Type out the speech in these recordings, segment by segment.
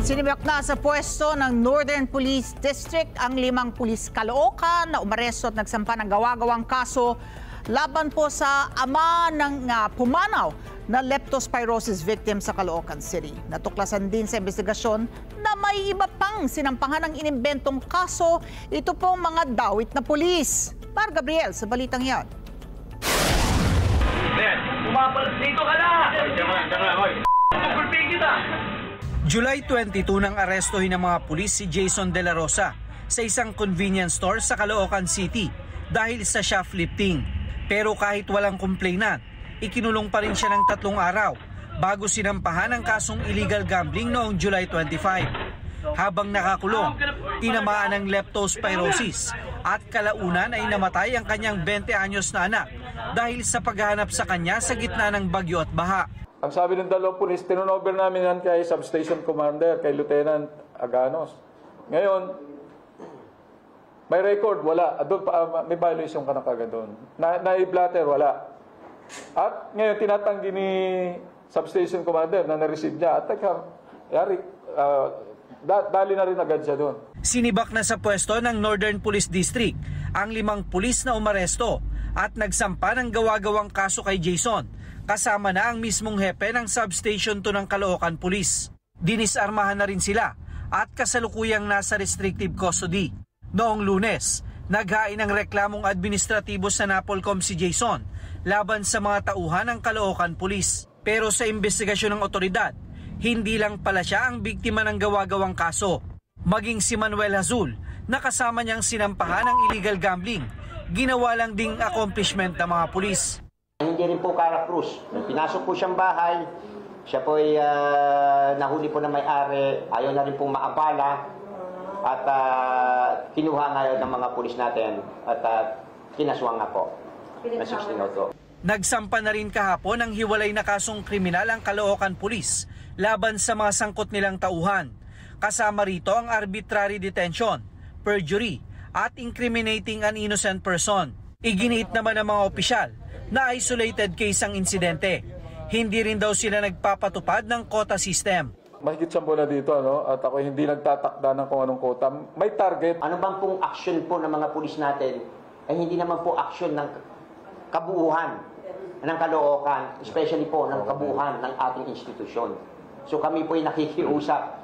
Sinibak na sa pwesto ng Northern Police District ang 5 pulis Caloocan na umaresto at nagsampa ng gawa-gawang kaso laban po sa ama ng pumanaw na leptospirosis victim sa Caloocan City. Natuklasan din sa investigasyon na may iba pang sinampahan ng inimbentong kaso. Ito pong mga dawit na pulis. Mar Gabriel sa balitang yan. Dito ka na! July 22 nang arestuhin ng mga pulis si Jason De La Rosa sa isang convenience store sa Caloocan City dahil sa shoplifting. Pero kahit walang complainant, ikinulong pa rin siya ng 3 araw bago sinampahan ang kasong illegal gambling noong July 25. Habang nakakulong, tinamaan ng leptospirosis at kalaunan ay namatay ang kanyang 20 anyos na anak dahil sa paghahanap sa kanya sa gitna ng bagyo at baha. Ang sabi ng 2 pulis, tinunover namin yan kay Substation Commander, kay Lieutenant Aganos. Ngayon, may record, wala. Doon pa, may violation ka na kagad doon. Na-blatter, wala. At ngayon, tinatanggi ni Substation Commander na na-receive niya. At dali na rin agad siya doon. Sinibak na sa pwesto ng Northern Police District ang 5 pulis na umaresto at nagsampa ng gawa-gawang kaso kay Jason, kasama na ang mismong hepe ng Substation 2 ng Caloocan Police. Dinisarmahan na rin sila at kasalukuyang nasa restrictive custody. Noong Lunes, naghain ng reklamong administratibo sa Napolcom si Jason laban sa mga tauhan ng Caloocan Police. Pero sa investigasyon ng otoridad, hindi lang pala siya ang biktima ng gawa-gawang kaso. Maging si Manuel Hazul, na kasama niyang sinampahan ng illegal gambling, ginawa lang ding accomplishment ng mga pulis. Hindi rin po Kara-Cruz. Pinasok po siyang bahay. Siya po ay nahuli po na may-ari. Ayaw na rin po maabala. At kinuha ngayon ng mga pulis natin. At kinaswang nga po. Na 1602. Nagsampa na rin kahapon ng hiwalay na kasong kriminal ang Caloocan Police laban sa mga sangkot nilang tauhan. Kasama rito ang arbitrary detention, perjury, at incriminating an innocent person. Iginiit naman ng mga opisyal na isolated case ang insidente. Hindi rin daw sila nagpapatupad ng quota system. Mahigit 10 na dito, no? At ako hindi nagtatakda ng kung anong quota. May target. Ano bang pong action po ng mga pulis natin ay hindi naman po action ng kabuuhan ng Caloocan, especially po ng kabuuhan ng ating institusyon. So kami po ay nakikiusap.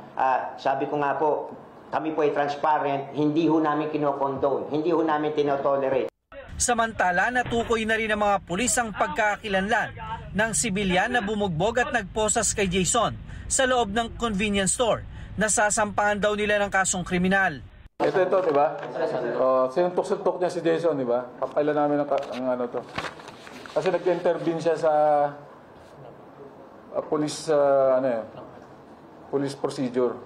Sabi ko nga po, kami po ay transparent, hindi ho namin kinokondone, hindi ho namin tinotolerate. Samantala, natukoy na rin ng mga pulis ang pagkakakilanlan ng sibilyan na bumugbog at nagposas kay Jason sa loob ng convenience store. Nasasampahan daw nila ng kasong kriminal. Ito, di ba? Sinuntok-suntok niya si Jason, di ba? Kapailan namin ang ano to. Kasi nag-intervene siya sa police procedure.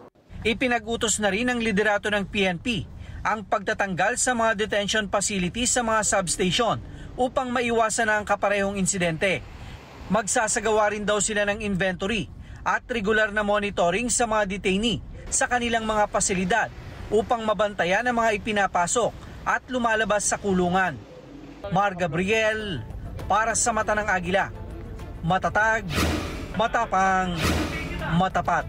Ipinag-utos na rin ng liderato ng PNP ang pagtatanggal sa mga detention facilities sa mga substation upang maiwasan na ang kaparehong insidente. Magsasagawa rin daw sila ng inventory at regular na monitoring sa mga detainee sa kanilang mga pasilidad upang mabantayan ang mga ipinapasok at lumalabas sa kulungan. Mar Gabriel, para sa Mata ng Agila. Matatag, matapang, matapat.